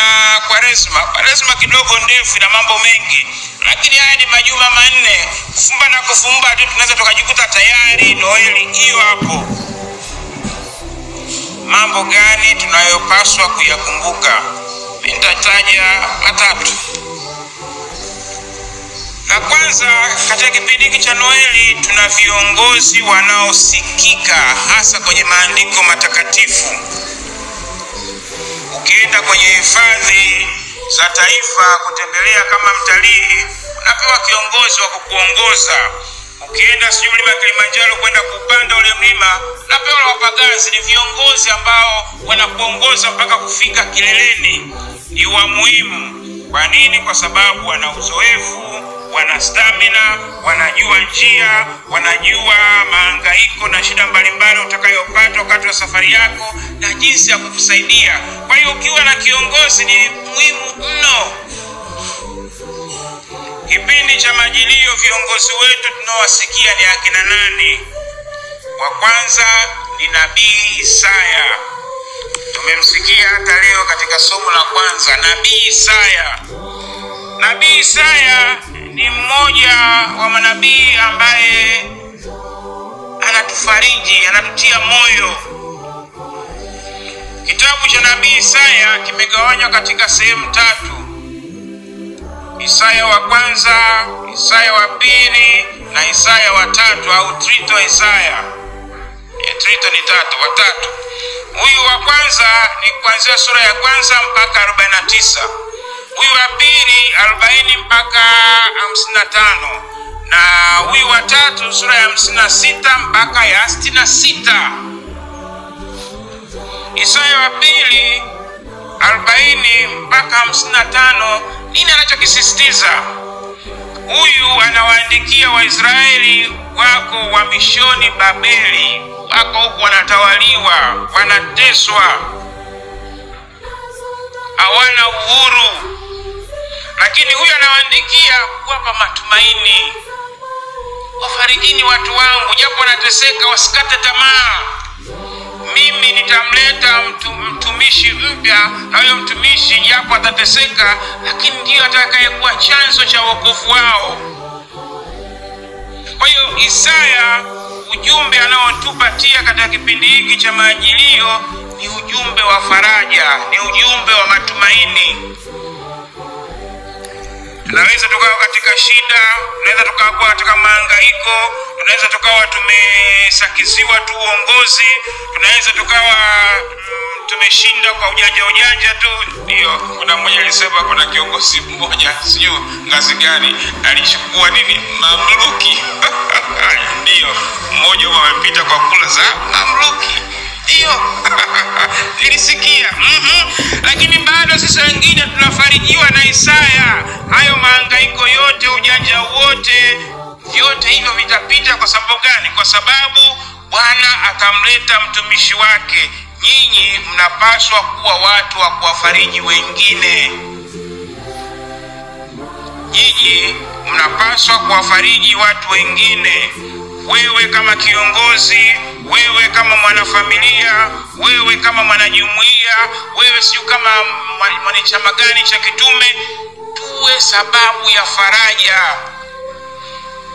na Kwaresma kidogo ndefu na mambo mengi, lakini haya ni majuma manne, kufumba na kufumba tu tunaweza tukajikuta tayari Noeli hiyo hapo. Mambo gani tunayopaswa kuyakumbuka? Nitataja matatu. La kwanza, katika kipindi hiki cha Noeli tuna viongozi wanaosikika hasa kwenye maandiko matakatifu. Ukienda kwenye hifadhi za taifa kutembelea kama mtalii, unapewa kiongozi wa kukuongoza. Ukienda mlima Kilimanjaro kwenda kupanda ule mlima, unapewa wapagazi. Ni viongozi ambao wanakuongoza mpaka kufika kileleni. Ni wa muhimu. Kwa nini? Kwa sababu wana uzoefu, wana stamina, wanajua njia, wanajua mahangaiko na shida mbalimbali utakayopata wakati wa safari yako na jinsi ya kukusaidia. Kwa hiyo ukiwa na kiongozi ni muhimu mno. Kipindi cha Majilio viongozi wetu tunawasikia ni akina nani? Wa kwanza ni Nabii Isaya. Tumemsikia hata leo katika somo la kwanza, Nabii Isaya. Nabii Isaya ni mmoja wa manabii ambaye anatufariji, anatutia moyo. Kitabu cha Nabii Isaya kimegawanywa katika sehemu tatu: Isaya wa kwanza, Isaya wa pili na Isaya wa tatu, au Trito Isaya. Trito ni tatu, wa tatu. Huyu wa kwanza ni kuanzia sura ya kwanza mpaka 49. Huyu wa pili 40 mpaka 55. Na huyu wa tatu sura ya 56 mpaka ya 66. Isaya wa pili 40 mpaka 55, nini anachokisisitiza? Huyu anawaandikia Waisraeli wako wa mishoni Babeli, wako huku wanatawaliwa, wanateswa, hawana uhuru. Lakini huyu anawaandikia kuwapa matumaini. Wafarijini watu wangu, japo wanateseka wasikate tamaa. Mimi nitamleta mtumishi mpya, na huyo mtumishi japo atateseka, lakini ndiyo atakayekuwa chanzo cha wokovu wao. Kwa hiyo Isaya, ujumbe anaotupatia katika kipindi hiki cha Majilio ni ujumbe wa faraja, ni ujumbe wa matumaini. Tunaweza tukawa katika shida, tunaweza tukawa katika mahangaiko, tunaweza tukawa tumesakiziwa tu uongozi, tunaweza tukawa tumeshinda kwa ujanja tu. Ndio, kuna mmoja alisema kuna kiongozi mmoja, sijui ngazi gani, alichukua nini? Mamluki. Ndio, mmoja amepita kwa kula za mamluki. Ndio. Nilisikia. Lakini bado sisi wengine tunafarijiwa na Isaya. Hayo mahangaiko yote, ujanja wote, vyote hivyo vitapita. Kwa sababu gani? Kwa sababu Bwana atamleta mtumishi wake. Nyinyi mnapaswa kuwa watu wa kuwafariji wengine. Nyinyi mnapaswa kuwafariji watu wengine. Wewe kama kiongozi, wewe kama mwanafamilia, wewe kama mwanajumuiya, wewe sio kama mwanachama gani cha kitume, tuwe sababu ya faraja.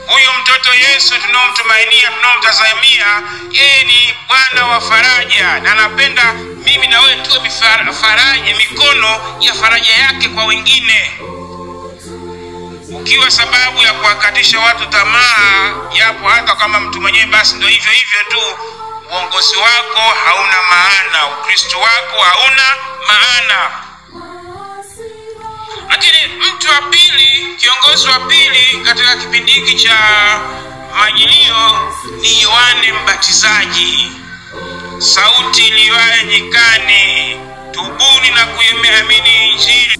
Huyu mtoto Yesu tunomtumainia, tunomtazamia, yeye ni Bwana wa faraja, na anapenda mimi na wewe tuwe faraja, mikono ya faraja yake kwa wengine. Ukiwa sababu ya kuwakatisha watu tamaa, yapo hata kama mtu mwenyewe, basi ndio hivyo tu, uongozi wako hauna maana, Ukristo wako hauna maana. Lakini mtu wa pili, kiongozi wa pili katika kipindi hiki cha Majilio ni Yohane Mbatizaji. Sauti iliyoaye nyikani, tubuni na kuiamini Injili.